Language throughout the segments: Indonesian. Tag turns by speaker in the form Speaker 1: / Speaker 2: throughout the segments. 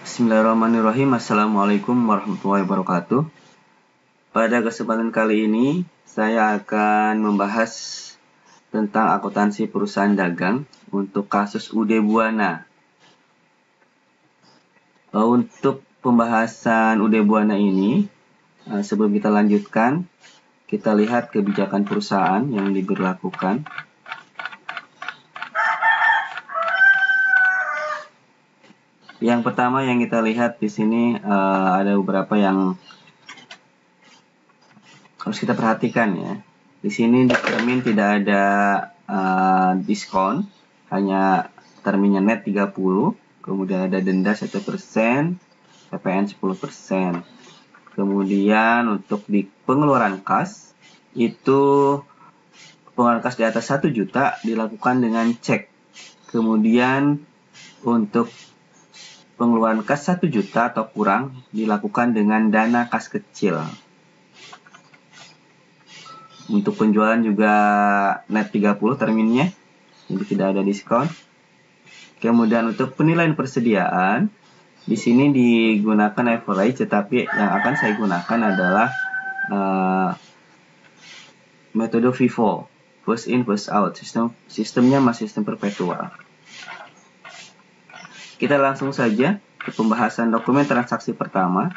Speaker 1: Bismillahirrahmanirrahim. Assalamualaikum warahmatullahi wabarakatuh. Pada kesempatan kali ini saya akan membahas tentang akuntansi perusahaan dagang untuk kasus UD Buana. Untuk pembahasan UD Buana ini, sebelum kita lanjutkan, kita lihat kebijakan perusahaan yang diberlakukan. Yang pertama yang kita lihat di sini ada beberapa yang harus kita perhatikan ya. Di sini termin tidak ada diskon, hanya terminnya net 30, kemudian ada denda 1%, PPN 10%. Kemudian untuk di pengeluaran kas itu pengeluaran kas di atas 1 juta dilakukan dengan cek. Kemudian untuk pengeluaran kas 1 juta atau kurang dilakukan dengan dana kas kecil. Untuk penjualan juga net 30 terminnya, jadi tidak ada diskon. Kemudian untuk penilaian persediaan, di sini digunakan average, tetapi yang akan saya gunakan adalah metode FIFO, first in first out. Sistemnya masih sistem perpetual. Kita langsung saja ke pembahasan dokumen transaksi pertama.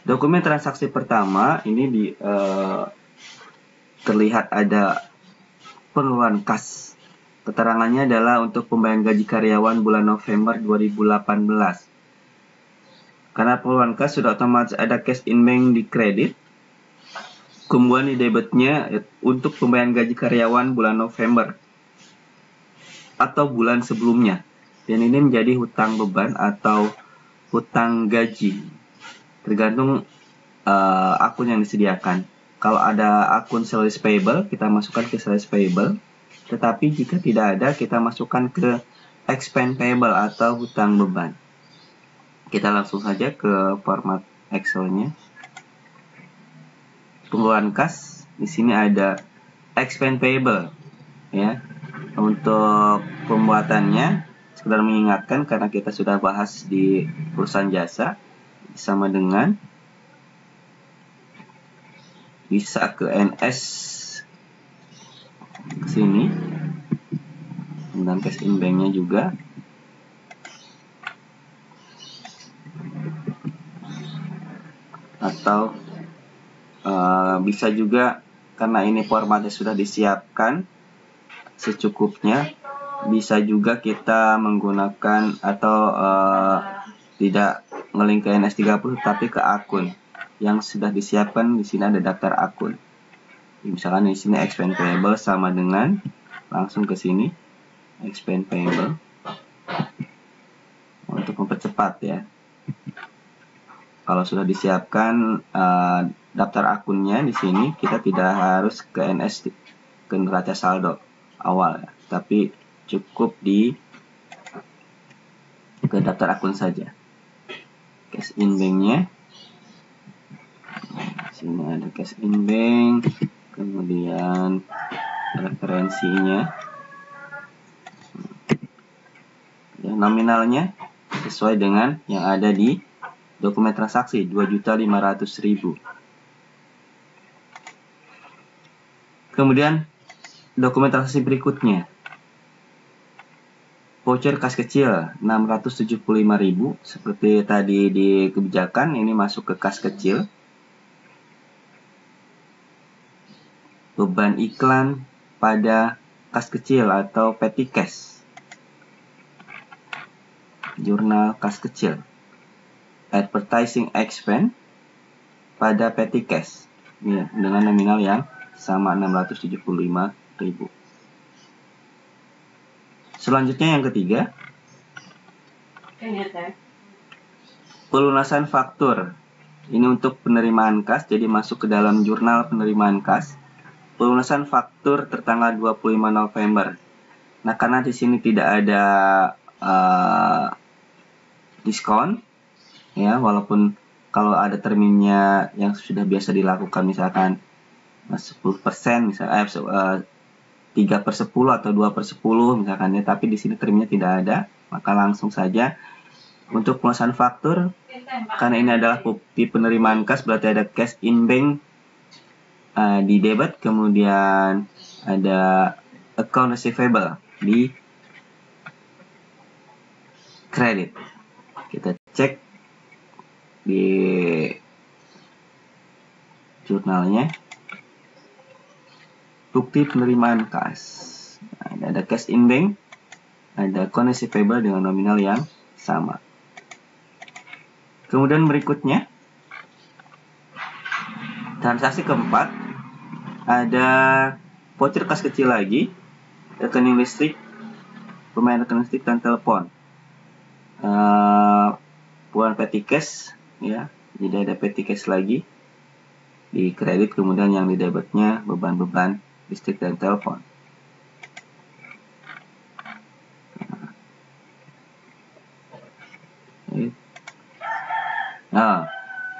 Speaker 1: Dokumen transaksi pertama ini terlihat ada pengeluaran kas. Keterangannya adalah untuk pembayaran gaji karyawan bulan November 2018. Karena pengeluaran kas sudah otomatis ada cash in bank di kredit. Kemudian di debitnya untuk pembayaran gaji karyawan bulan November atau bulan sebelumnya, dan ini menjadi hutang beban atau hutang gaji, tergantung akun yang disediakan. Kalau ada akun sales payable, kita masukkan ke sales payable, tetapi jika tidak ada, kita masukkan ke expense payable atau hutang beban. Kita langsung saja ke format Excel-nya. Pengeluaran kas, di sini ada expense payable, ya. Untuk pembuatannya, sekedar mengingatkan karena kita sudah bahas di perusahaan jasa, sama dengan bisa ke NS ke sini, dan cash in bank-nya juga. Atau bisa juga karena ini formatnya sudah disiapkan secukupnya, bisa juga kita menggunakan atau tidak ngelink ke NS30 tapi ke akun yang sudah disiapkan. Di sini ada daftar akun. Misalkan di sini expense payable sama dengan, langsung ke sini expense payable untuk mempercepat ya. Kalau sudah disiapkan daftar akunnya di sini, kita tidak harus ke NS ke neraca saldo awal ya, tapi cukup ke daftar akun saja. Cash in bank-nya, sini ada cash in bank, kemudian referensinya, ya, nominalnya sesuai dengan yang ada di dokumen transaksi 2.500.000. Kemudian dokumen transaksi berikutnya, voucher kas kecil 675.000, seperti tadi di kebijakan, ini masuk ke kas kecil. Beban iklan pada kas kecil atau petty cash, jurnal kas kecil. Advertising expense pada petty cash ya, dengan nominal yang sama 675.000. Selanjutnya yang ketiga, pelunasan faktur. Ini untuk penerimaan kas, jadi masuk ke dalam jurnal penerimaan kas. Pelunasan faktur tertanggal 25 November. Nah, karena di sini tidak ada diskon ya, walaupun kalau ada terminnya yang sudah biasa dilakukan, misalkan 10%, misalnya 3/10 atau 2/10 misalkan ya, tapi di sini terminnya tidak ada. Maka langsung saja untuk pemesanan faktur, karena ini adalah bukti penerimaan kas, berarti ada cash in bank di debit, kemudian ada account receivable di kredit. Kita cek di jurnalnya, bukti penerimaan kas. Nah, ada cash in bank, ada account receivable dengan nominal yang sama. Kemudian berikutnya, transaksi keempat, ada voucher kas kecil lagi, rekening listrik, pemain rekening listrik dan telepon. Bukan petty cash ya, jadi ada petty cash lagi di kredit, kemudian yang di debitnya beban-beban listrik dan telepon. Nah,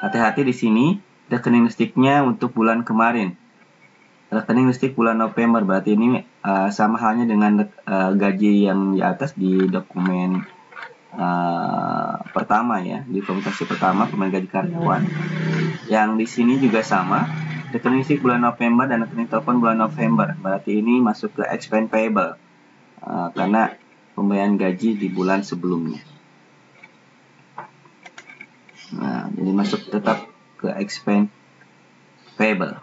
Speaker 1: hati-hati di sini rekening listriknya untuk bulan kemarin. Rekening listrik bulan November, berarti ini sama halnya dengan gaji yang di atas di dokumen pertama ya, di dokumentasi pertama pemain gaji karyawan. Yang di sini juga sama, rekening listrik bulan November dan rekening telepon bulan November, berarti ini masuk ke expense payable karena pembayaran gaji di bulan sebelumnya. Nah, jadi masuk tetap ke expense payable.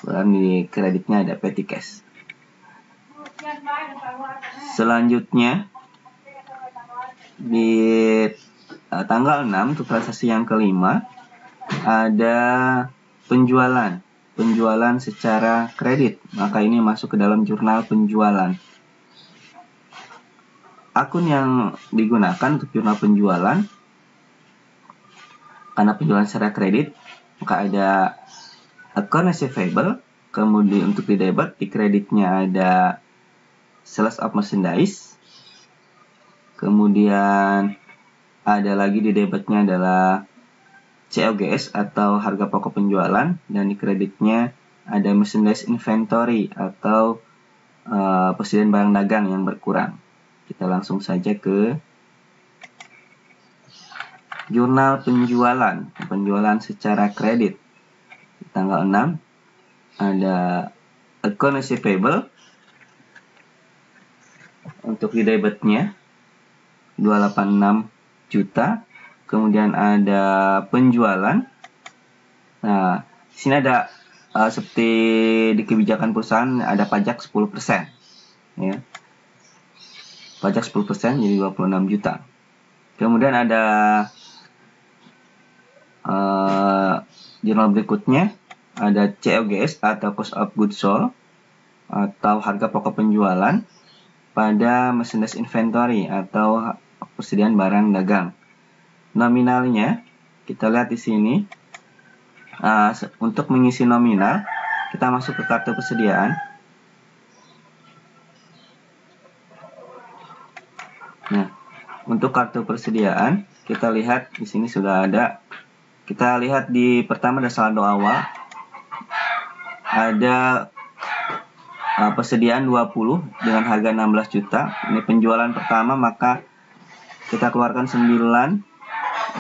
Speaker 1: Kemudian di kreditnya ada petty cash. Selanjutnya di tanggal 6 untuk transaksi yang kelima ada penjualan secara kredit, maka ini masuk ke dalam jurnal penjualan. Akun yang digunakan untuk jurnal penjualan, karena penjualan secara kredit, maka ada account receivable, kemudian untuk di debit, di kreditnya ada sales of merchandise, kemudian ada lagi di debitnya adalah COGS atau harga pokok penjualan, dan di kreditnya ada merchandise inventory atau persediaan barang dagang yang berkurang. Kita langsung saja ke jurnal penjualan secara kredit. Di tanggal 6 ada account receivable, untuk di debitnya 286 juta, kemudian ada penjualan. Nah, di sini ada seperti di kebijakan perusahaan ada pajak 10%. Ya. Pajak 10% jadi 26 juta. Kemudian ada jurnal berikutnya, ada COGS atau cost of goods sold atau harga pokok penjualan pada merchandise inventory atau persediaan barang dagang. Nominalnya kita lihat di sini. Untuk mengisi nominal, kita masuk ke kartu persediaan. Nah, untuk kartu persediaan kita lihat di sini sudah ada. Kita lihat di pertama ada saldo awal, ada persediaan 20 dengan harga 16 juta. Ini penjualan pertama, maka kita keluarkan 9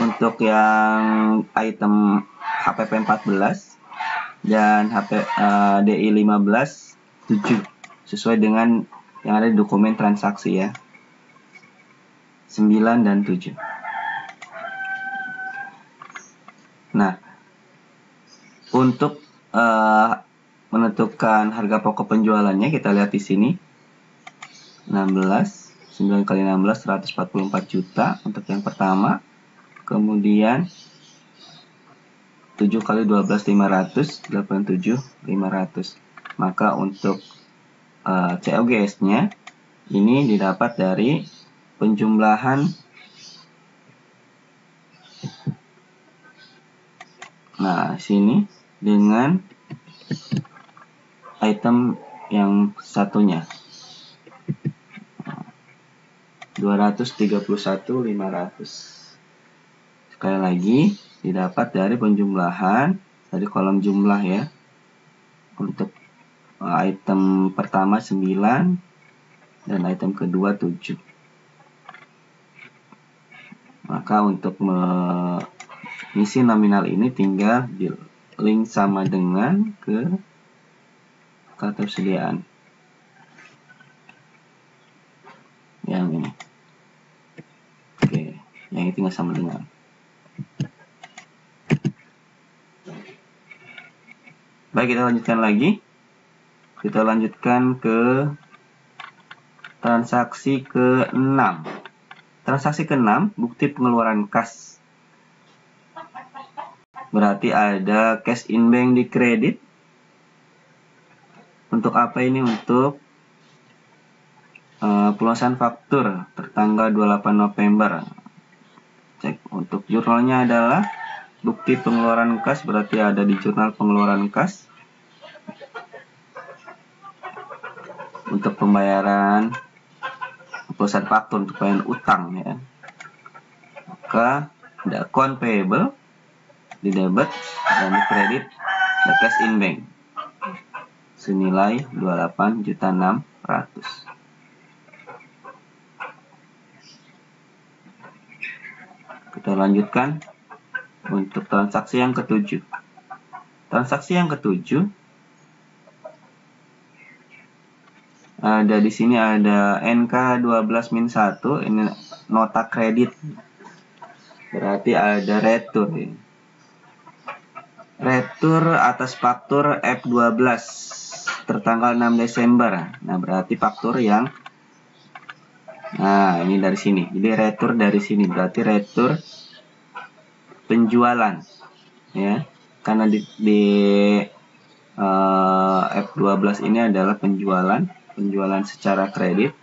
Speaker 1: untuk yang item HPP 14 dan DI 15 7 sesuai dengan yang ada di dokumen transaksi ya, 9 dan 7. Nah, untuk menentukan harga pokok penjualannya kita lihat di sini 16, 9 kali 16 144 juta untuk yang pertama, kemudian 7 kali 12 500 87 500. Maka untuk COGS nya ini didapat dari penjumlahan sini dengan item yang satunya 231.500. Sekali lagi didapat dari penjumlahan dari kolom jumlah ya. Untuk item pertama 9 dan item kedua 7. Maka untuk mengisi nominal ini tinggal di link sama dengan ke kartu persediaan yang ini. Oke, yang ini tinggal sama dengan. Baik, kita lanjutkan lagi. Kita lanjutkan ke transaksi ke-6. Transaksi ke-6, bukti pengeluaran kas. Berarti ada cash in bank di kredit. Untuk apa ini? Untuk pelunasan faktur tertanggal 28 November. Cek untuk jurnalnya adalah bukti pengeluaran kas, berarti ada di jurnal pengeluaran kas. Untuk pembayaran pelunasan faktur, untuk pembayaran utang ya. Maka ada account payable di debit dan di kredit ada cash in bank senilai 28.600.000. Kita lanjutkan untuk transaksi yang ke-7. Transaksi yang ke-7 ada di sini ada NK12-1, ini nota kredit. Berarti ada retur. Retur atas faktur F12 tertanggal 6 Desember. Nah, berarti faktur yang ini dari sini. Jadi retur dari sini berarti retur penjualan ya. Karena di F12 ini adalah penjualan secara kredit,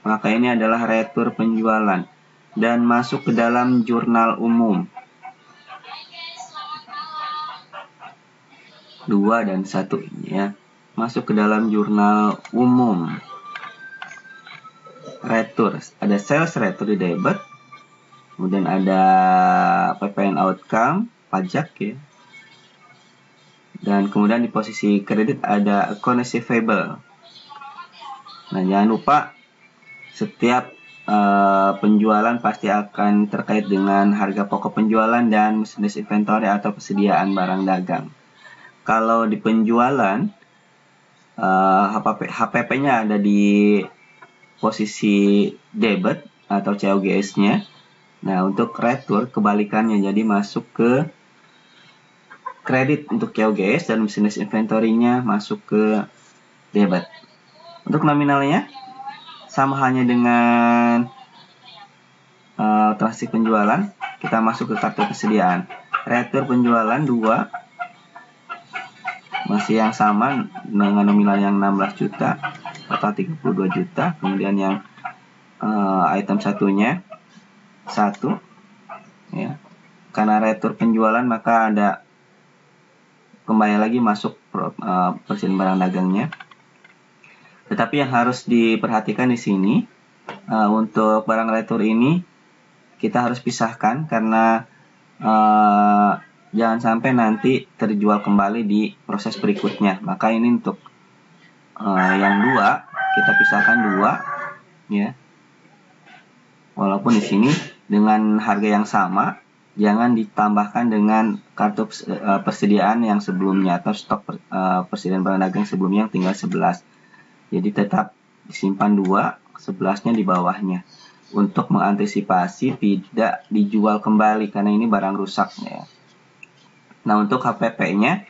Speaker 1: maka ini adalah retur penjualan dan masuk ke dalam jurnal umum 2 dan 1 ini ya. Masuk ke dalam jurnal umum retur. Ada sales retur di debit, kemudian ada PPN outcome, pajak ya. Dan kemudian di posisi kredit ada account receivable. Nah, jangan lupa setiap penjualan pasti akan terkait dengan harga pokok penjualan dan merchandise inventory atau persediaan barang dagang. Kalau di penjualan HPP-nya ada di posisi debit atau COGS-nya. Nah, untuk retur kebalikannya, jadi masuk ke kredit untuk COGS dan merchandise inventory-nya masuk ke debit. Untuk nominalnya sama halnya dengan transaksi penjualan, kita masuk ke kartu persediaan. Retur penjualan 2 masih yang sama dengan nominal yang 16 juta atau 32 juta. Kemudian yang item satunya 1 ya. Karena retur penjualan maka ada kembali lagi masuk persediaan barang dagangnya. Tetapi yang harus diperhatikan di sini untuk barang retur ini kita harus pisahkan karena jangan sampai nanti terjual kembali di proses berikutnya. Maka ini untuk yang 2 kita pisahkan 2 ya. Walaupun di sini dengan harga yang sama, jangan ditambahkan dengan kartu persediaan yang sebelumnya atau stok persediaan barang dagang sebelumnya yang tinggal 11. Jadi tetap disimpan 2, 11-nya di bawahnya untuk mengantisipasi tidak dijual kembali karena ini barang rusak ya. Nah, untuk HPP-nya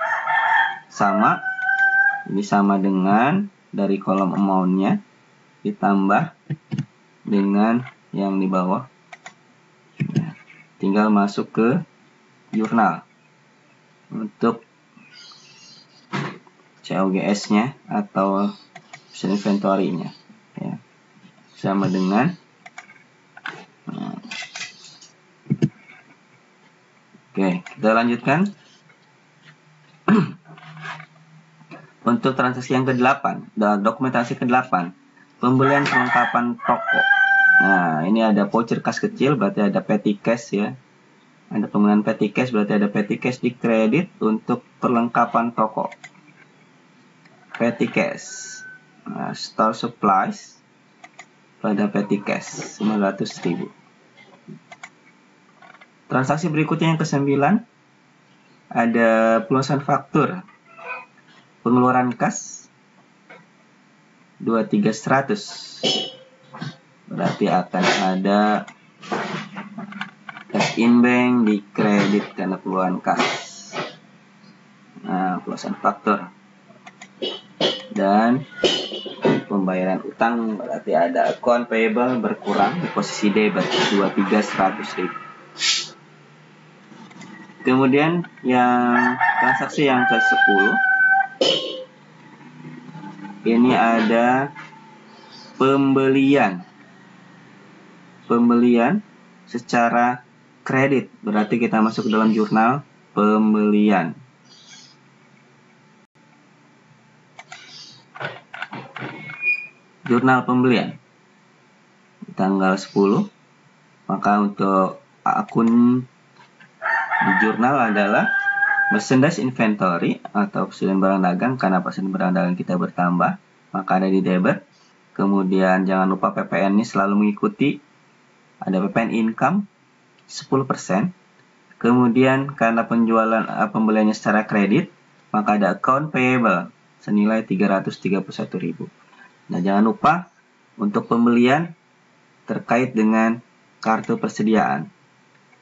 Speaker 1: sama, ini sama dengan dari kolom amount-nya ditambah dengan yang di bawah. Nah, tinggal masuk ke jurnal untuk COGS-nya atau inventory-nya ya. Sama dengan Oke, kita lanjutkan. Untuk transaksi yang ke-8, dokumentasi ke-8, pembelian perlengkapan toko. Nah, ini ada voucher kas kecil, berarti ada petty cash ya. Ada penggunaan petty cash, berarti ada petty cash di kredit untuk perlengkapan toko. Petty cash. Nah, store supplies pada petty cash 900.000. Transaksi berikutnya yang ke-9 ada pelunasan faktur. Pengeluaran kas 23.100. Berarti akan ada cash in bank di kredit karena pengeluaran kas. Nah, pelunasan faktur. Dan pembayaran utang berarti ada account payable berkurang di posisi debit 23.100.000. Kemudian yang transaksi yang ke-10 ini ada pembelian secara kredit, berarti kita masuk ke dalam jurnal pembelian. Jurnal pembelian tanggal 10, maka untuk akun di jurnal adalah merchandise inventory atau persediaan barang dagang, karena persediaan barang dagang kita bertambah maka ada di debit. Kemudian jangan lupa PPN ini selalu mengikuti, ada PPN income 10%. Kemudian karena pembeliannya secara kredit maka ada account payable senilai 331.000. Nah, jangan lupa untuk pembelian terkait dengan kartu persediaan.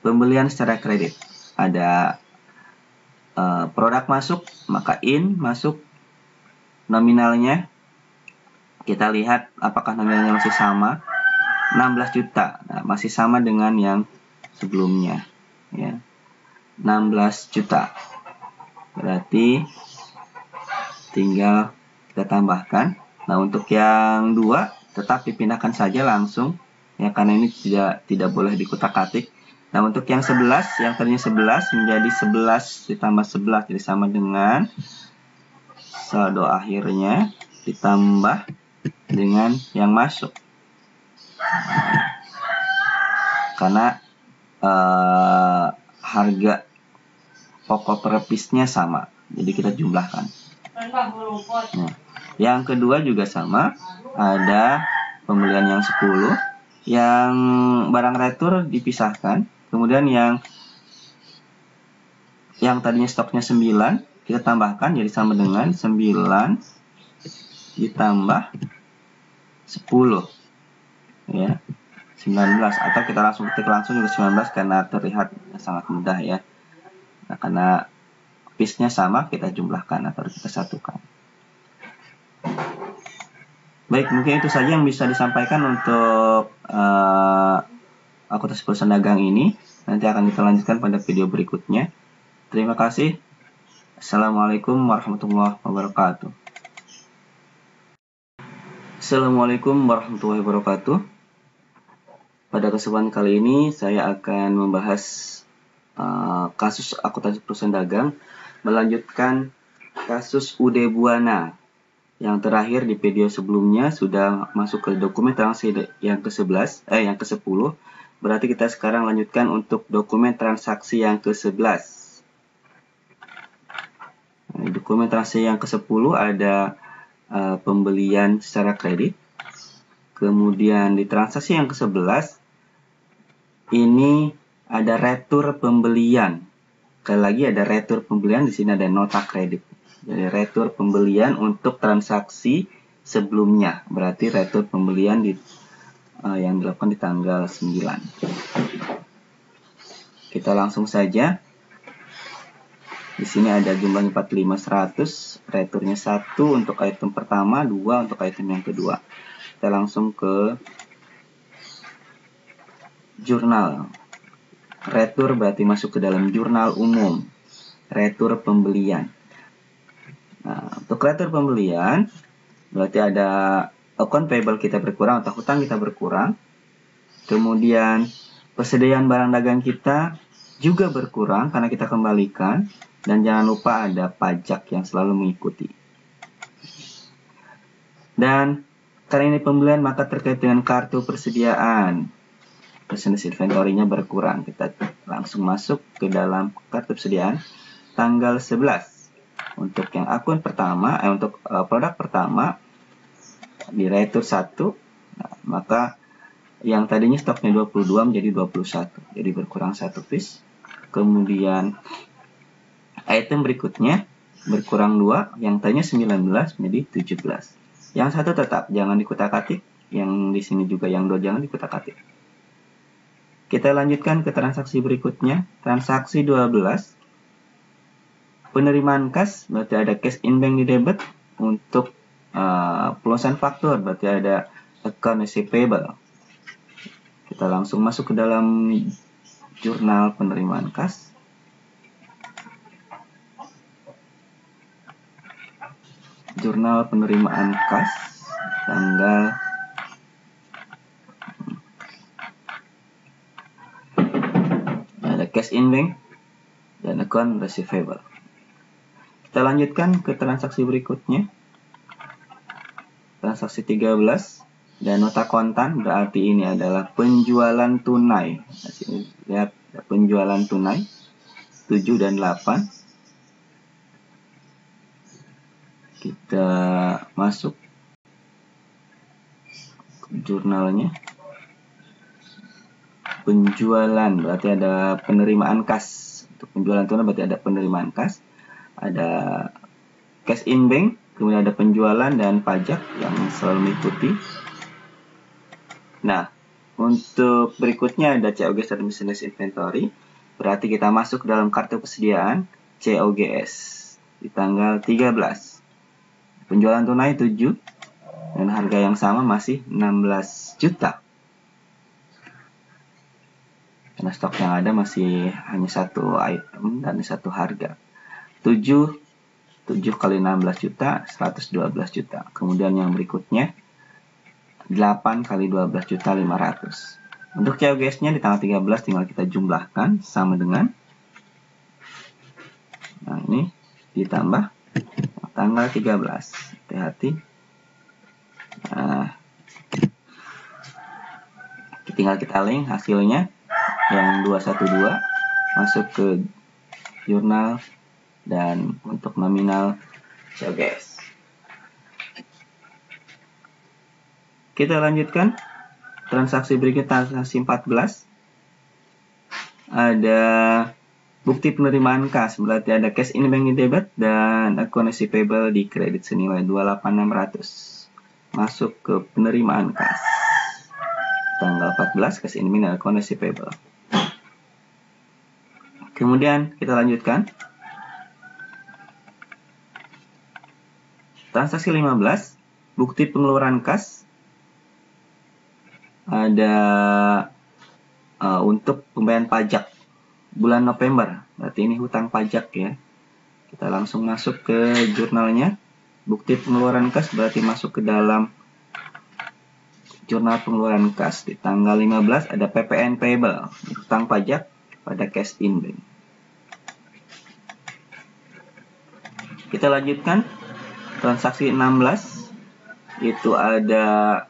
Speaker 1: Pembelian secara kredit ada produk masuk, maka in masuk nominalnya. Kita lihat apakah nominalnya masih sama, 16 juta. Nah, masih sama dengan yang sebelumnya, ya. 16 juta. Berarti tinggal kita tambahkan. Nah, untuk yang 2 tetap dipindahkan saja langsung, ya, karena ini tidak boleh dikutak-atik. Nah, untuk yang 11, yang tadinya 11 menjadi 11 ditambah 11, jadi sama dengan saldo akhirnya ditambah dengan yang masuk. Karena harga pokok per piece-nya sama, jadi kita jumlahkan. Nah, yang kedua juga sama, ada pembelian yang 10, yang barang retur dipisahkan. Kemudian yang tadinya stoknya 9 kita tambahkan jadi sama dengan 9 ditambah 10, ya, 19, atau kita langsung ketik langsung juga 19 karena terlihat sangat mudah, ya. Nah, karena piece-nya sama kita jumlahkan atau kita satukan. Baik, mungkin itu saja yang bisa disampaikan untuk akuntansi perusahaan dagang ini. Nanti akan kita lanjutkan pada video berikutnya. Terima kasih. Assalamualaikum warahmatullahi wabarakatuh. Assalamualaikum warahmatullahi wabarakatuh. Pada kesempatan kali ini saya akan membahas kasus akuntansi perusahaan dagang, melanjutkan kasus UD Buana. Yang terakhir di video sebelumnya sudah masuk ke dokumen transaksi yang ke-11, yang ke-10. Berarti kita sekarang lanjutkan untuk dokumen transaksi yang ke-11. Nah, dokumen transaksi yang ke-10 ada pembelian secara kredit. Kemudian di transaksi yang ke-11 ini ada retur pembelian. Sekali lagi ada retur pembelian, di sini ada nota kredit. Jadi retur pembelian untuk transaksi sebelumnya. Berarti retur pembelian yang dilakukan di tanggal 9. Kita langsung saja. Di sini ada jumlahnya 45.100, returnya 1 untuk item pertama, 2 untuk item yang kedua. Kita langsung ke jurnal. Retur berarti masuk ke dalam jurnal umum. Retur pembelian. Nah, untuk retur pembelian berarti ada account payable kita berkurang atau hutang kita berkurang. Kemudian persediaan barang dagang kita juga berkurang karena kita kembalikan. Dan jangan lupa ada pajak yang selalu mengikuti. Dan karena ini pembelian maka terkait dengan kartu persediaan. Percentage inventory-nya berkurang. Kita langsung masuk ke dalam kartu persediaan tanggal 11. Untuk yang akun pertama, untuk produk pertama di retur 1, nah, maka Yang tadinya stoknya 22 menjadi 21, jadi berkurang 1 piece. Kemudian item berikutnya berkurang 2, yang tadinya 19 menjadi 17. Yang satu tetap jangan dikutak-atik, yang di sini juga yang 2 jangan dikutak-atik. Kita lanjutkan ke transaksi berikutnya, transaksi 12. Penerimaan kas berarti ada cash in bank di debit. Untuk pelunasan faktur berarti ada account receivable. Kita langsung masuk ke dalam jurnal penerimaan kas. Jurnal penerimaan kas tanggal ada cash in bank dan account receivable. Kita lanjutkan ke transaksi berikutnya. Transaksi 13 dan nota kontan berarti ini adalah penjualan tunai. Lihat penjualan tunai 7 dan 8. Kita masuk ke jurnalnya. Penjualan berarti ada penerimaan kas. Untuk penjualan tunai berarti ada penerimaan kas. Ada cash in bank, kemudian ada penjualan dan pajak yang selalu mengikuti. Nah, untuk berikutnya ada COGS dan Miscellaneous Inventory. Berarti kita masuk ke dalam kartu persediaan COGS di tanggal 13. Penjualan tunai 7 dan harga yang sama masih 16 juta. Karena stok yang ada masih hanya satu item dan satu harga. 7 kali 16 juta, 112 juta. Kemudian yang berikutnya 8 kali 12 juta 500. Untuk COGS-nya di tanggal 13 tinggal kita jumlahkan sama dengan, nah ini ditambah tanggal 13. Hati-hati. Nah, tinggal kita link hasilnya yang 212 masuk ke jurnal dan untuk nominal COGS. Kita lanjutkan transaksi berikutnya, transaksi 14. Ada bukti penerimaan kas, berarti ada cash in bank di debit dan account receivable di kredit senilai 28.600. Masuk ke penerimaan kas. Tanggal 14 cash in bank dan account receivable. Kemudian kita lanjutkan. Transaksi 15, bukti pengeluaran kas. Ada untuk pembayaran pajak bulan November, berarti ini hutang pajak ya. Kita langsung masuk ke jurnalnya. Bukti pengeluaran kas berarti masuk ke dalam jurnal pengeluaran kas. Di tanggal 15 ada PPN payable, hutang pajak pada cash in bank. Kita lanjutkan transaksi 16, itu ada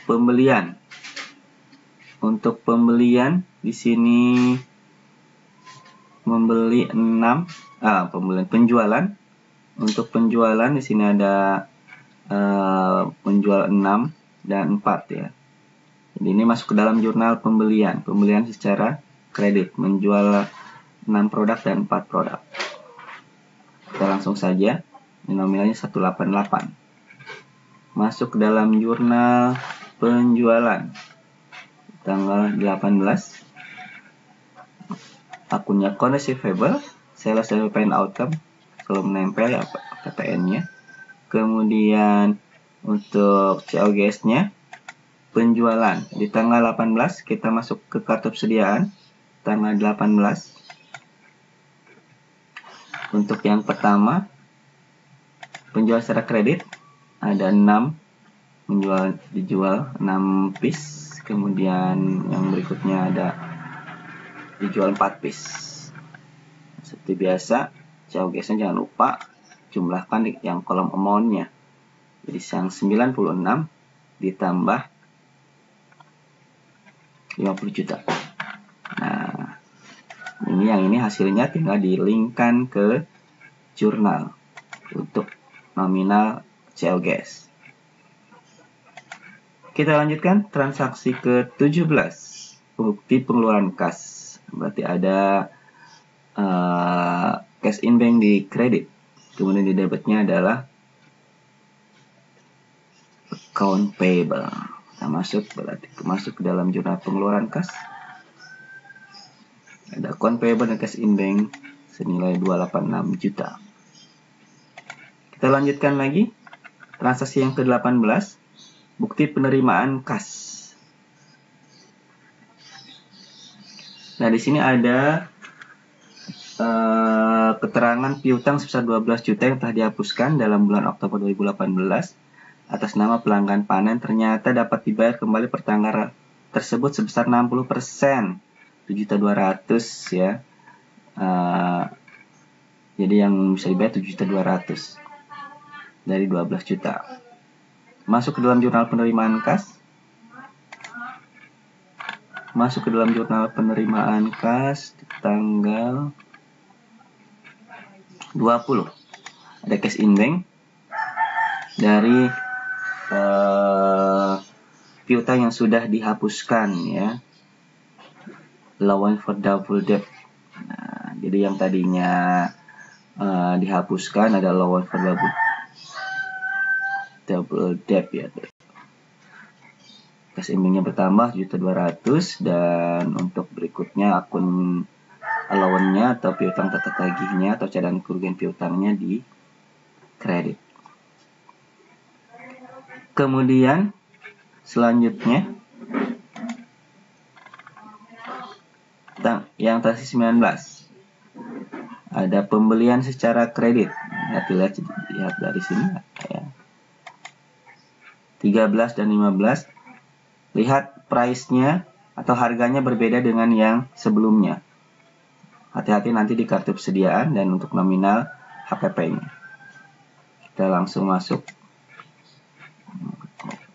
Speaker 1: pembelian. Untuk pembelian di sini membeli 6, penjualan. Untuk penjualan di sini ada penjual 6 dan 4 ya. Jadi ini masuk ke dalam jurnal pembelian secara kredit, menjual 6 produk dan 4 produk. Kita langsung saja, ini nominalnya 188. Masuk ke dalam jurnal penjualan tanggal 18. Akunnya account receivable, sales dan PPN outcome kalau menempel ya PPN-nya. Kemudian untuk COGS-nya penjualan di tanggal 18 kita masuk ke kartu persediaan tanggal 18. Untuk yang pertama penjualan secara kredit ada 6 dijual 6 piece. Kemudian yang berikutnya ada dijual 4 piece. Seperti biasa, COGS-nya jangan lupa jumlahkan di yang kolom amount-nya. Jadi yang 96 ditambah 50 juta. Nah, ini hasilnya tinggal di-linkkan ke jurnal untuk nominal COGS. Kita lanjutkan transaksi ke-17, bukti pengeluaran kas. Berarti ada cash in bank di kredit. Kemudian di debitnya adalah account payable. Kita masuk ke dalam jurnal pengeluaran kas. Ada account payable dan cash in bank senilai 286 juta. Kita lanjutkan lagi transaksi yang ke-18, bukti penerimaan kas. Nah, di sini ada keterangan piutang sebesar 12 juta yang telah dihapuskan dalam bulan Oktober 2018 atas nama pelanggan panen ternyata dapat dibayar kembali per tanggal tersebut sebesar 60%, 7.200.000 ya. Jadi yang bisa dibayar 7.200.000 dari 12 juta. Masuk ke dalam jurnal penerimaan kas. Masuk ke dalam jurnal penerimaan kas di tanggal 20. Ada cash in bank dari piutang yang sudah dihapuskan ya. Allowance for double debt. Nah, jadi yang tadinya dihapuskan ada allowance for double debt ya. Cash in bank-nya bertambah 1.200.000 dan untuk berikutnya akun allowance-nya atau piutang tetap tagihnya atau cadangan kerugian piutangnya di kredit. Kemudian selanjutnya yang transaksi 19 ada pembelian secara kredit. Lihat dari sini ya. 13 dan 15. Lihat price-nya atau harganya berbeda dengan yang sebelumnya. Hati-hati nanti di kartu persediaan dan untuk nominal HPP-nya. Kita langsung masuk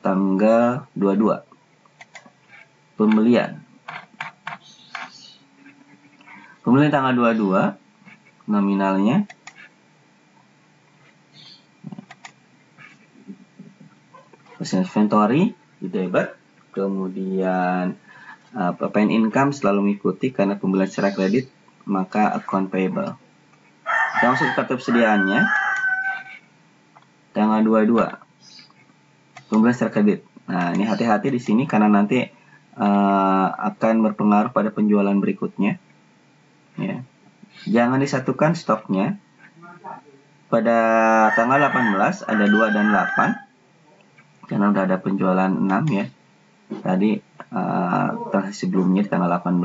Speaker 1: tanggal 22. Pembelian tanggal 22, nominalnya persen inventory di debit, kemudian PPN income selalu mengikuti karena pembelian secara kredit, maka account payable. Kita masuk ke kartu persediaannya tanggal 22, pembelian secara kredit. Nah, ini hati-hati di sini karena nanti akan berpengaruh pada penjualan berikutnya. Ya. Jangan disatukan stoknya. Pada tanggal 18 ada 2 dan 8 karena udah ada penjualan 6 ya. Tadi transaksi sebelumnya di tanggal 18,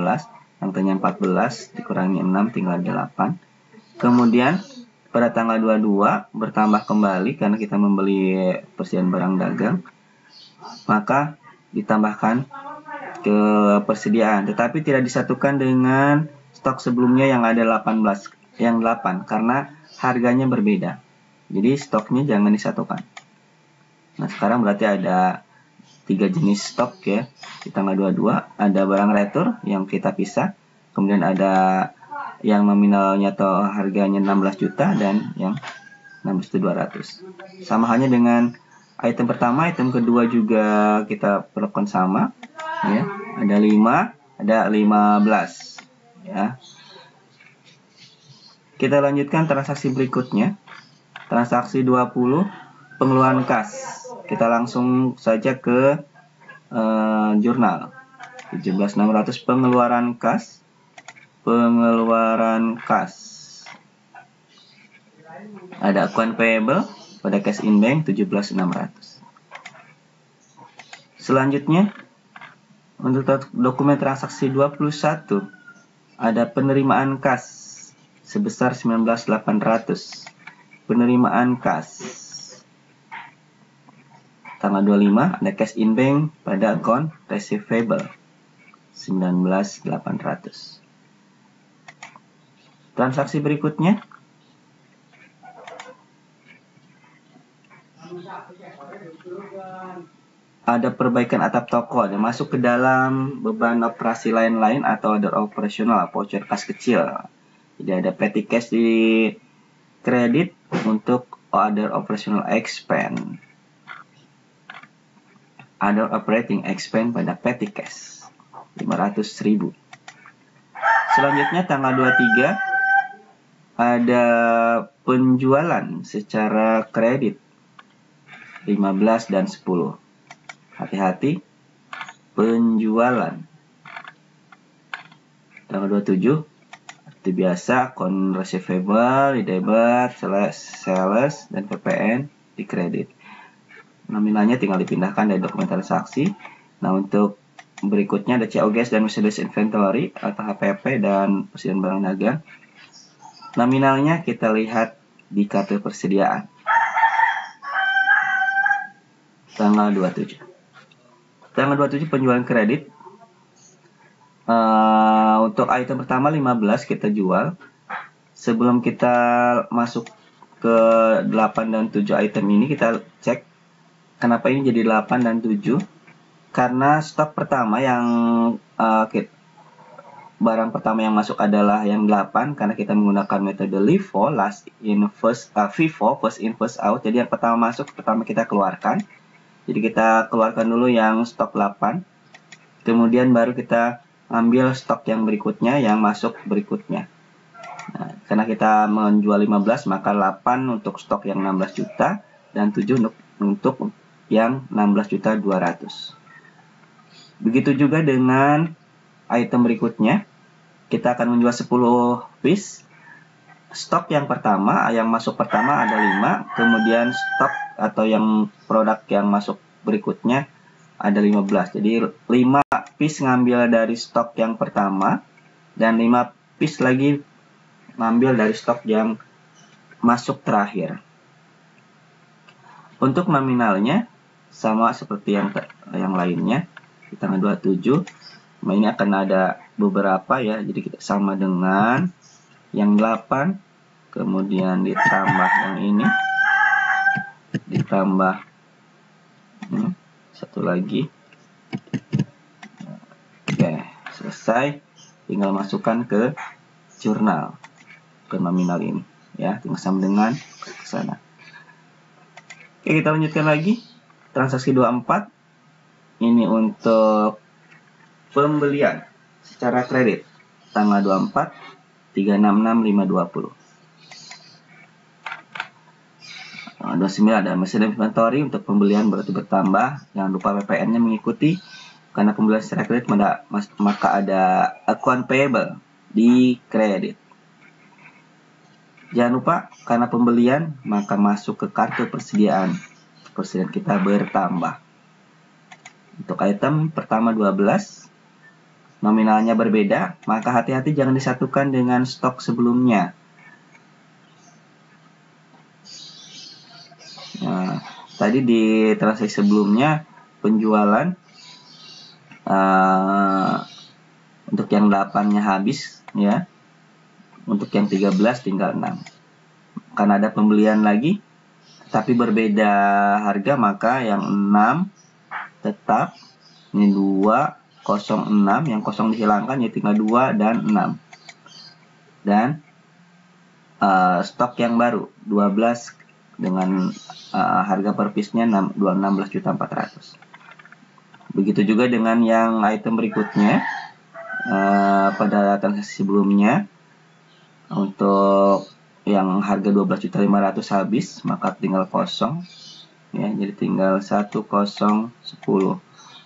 Speaker 1: yang tanya 14 dikurangi 6 tinggal 8. Kemudian pada tanggal 22 bertambah kembali karena kita membeli persediaan barang dagang, maka ditambahkan ke persediaan, tetapi tidak disatukan dengan stok sebelumnya yang ada 18, yang 8 karena harganya berbeda. Jadi stoknya jangan disatukan. Nah, sekarang berarti ada 3 jenis stok ya. Di tanggal 22 ada barang retur yang kita pisah, kemudian ada yang nominalnya atau harganya 16 juta dan yang 16.200. Sama halnya dengan item pertama, item kedua juga kita perlakukan sama ya. Ada 5, ada 15 ya. Kita lanjutkan transaksi berikutnya. Transaksi 20, pengeluaran kas. Kita langsung saja ke jurnal 17.600 pengeluaran kas. Ada account payable pada cash in bank 17.600. Selanjutnya untuk dokumen transaksi 21 ada penerimaan kas sebesar 19.800. Penerimaan kas tanggal 25 ada cash in bank pada account receivable 19.800. Transaksi berikutnya ada perbaikan atap toko, ada masuk ke dalam beban operasi lain-lain atau other operational, voucher kas kecil. Jadi ada petty cash di kredit untuk other operational expense. Other operating expense pada petty cash 500.000. Selanjutnya tanggal 23 ada penjualan secara kredit 15 dan 10. Hati-hati, penjualan. Tanggal 27 seperti biasa, account receivable di debit, sales dan PPN di kredit. Nominalnya tinggal dipindahkan dari dokumen transaksi. Nah, untuk berikutnya ada COGS dan Merchandise Inventory atau HPP dan persediaan barang dagang. Nominalnya kita lihat di kartu persediaan. Tanggal 27. Tanggal 27 penjualan kredit. Untuk item pertama 15 kita jual. Sebelum kita masuk ke 8 dan 7 item ini, kita cek kenapa ini jadi 8 dan 7. Karena stok pertama yang barang pertama yang masuk adalah yang 8, karena kita menggunakan metode LIFO, FIFO, first in first out. Jadi yang pertama masuk, pertama kita keluarkan. Jadi kita keluarkan dulu yang stok 8. Kemudian baru kita ambil stok yang berikutnya, yang masuk berikutnya. Nah, karena kita menjual 15, maka 8 untuk stok yang 16 juta dan 7 untuk yang 16.200.000. Begitu juga dengan item berikutnya. Kita akan menjual 10 piece. Stok yang pertama, yang masuk pertama ada 5. Kemudian stok atau yang produk yang masuk berikutnya ada 15. Jadi 5 piece ngambil dari stok yang pertama dan 5 piece lagi ngambil dari stok yang masuk terakhir. Untuk nominalnya sama seperti yang lainnya. Di tanggal 27, nah ini akan ada beberapa ya, jadi kita sama dengan yang 8, kemudian ditambah yang ini, ditambah satu lagi. Oke, selesai. Tinggal masukkan ke jurnal, ke nominal ini ya, tinggal sama dengan ke sana. Oke, kita lanjutkan lagi. Transaksi 24 ini untuk pembelian secara kredit tanggal 24, 366, 520. 29 ada Merchandise Inventory untuk pembelian berarti bertambah. Jangan lupa PPN-nya mengikuti. Karena pembelian secara kredit maka ada account payable di kredit. Jangan lupa karena pembelian maka masuk ke kartu persediaan. Persediaan kita bertambah. Untuk item pertama 12, nominalnya berbeda, maka hati-hati jangan disatukan dengan stok sebelumnya. Nah, tadi di transaksi sebelumnya penjualan untuk yang 8-nya habis ya. Untuk yang 13 tinggal 6. Karena ada pembelian lagi tapi berbeda harga, maka yang 6 tetap, ini 206, yang kosong dihilangkan ya, tinggal 2 dan 6. Dan stok yang baru 12 dengan harga per piece-nya 16.400.000. Begitu juga dengan yang item berikutnya. Pada transaksi sebelumnya untuk yang harga 12.500.000 habis, maka tinggal kosong ya, jadi tinggal 1010.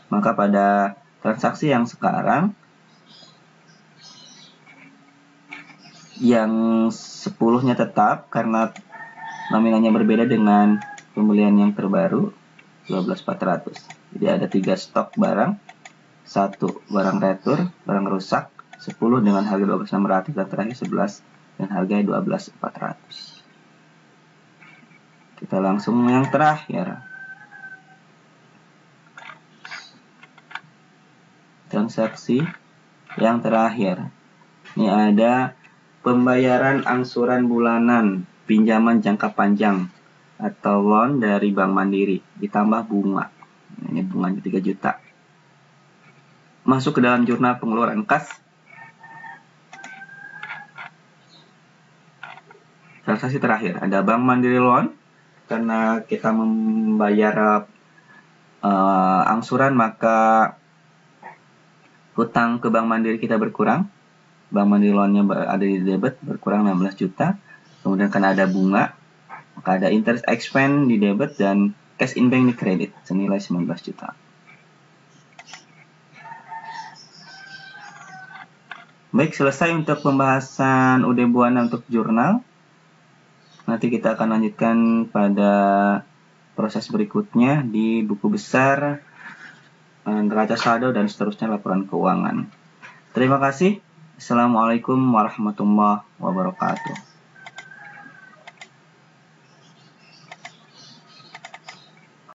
Speaker 1: Maka pada transaksi yang sekarang yang 10-nya tetap karena nominalnya berbeda dengan pembelian yang terbaru 12.400. Jadi ada 3 stok barang, 1 barang retur, barang rusak, 10 dengan harga 12.600, dan terakhir 11 dengan harga 12.400. Kita langsung yang terakhir. Transaksi yang terakhir. Ini ada pembayaran angsuran bulanan pinjaman jangka panjang atau loan dari Bank Mandiri ditambah bunga. Ini bunganya 3 juta. Masuk ke dalam jurnal pengeluaran kas. Transaksi terakhir ada Bank Mandiri loan karena kita membayar angsuran, maka hutang ke Bank Mandiri kita berkurang. Bank Mandiri loannya ada di debit, berkurang 16 juta. Kemudian kan ada bunga, maka ada interest expense di debit dan cash in bank di kredit senilai 19 juta. Baik, selesai untuk pembahasan UD Buana untuk jurnal. Nanti kita akan lanjutkan pada proses berikutnya di buku besar, neraca saldo, dan seterusnya laporan keuangan. Terima kasih. Assalamualaikum warahmatullahi wabarakatuh.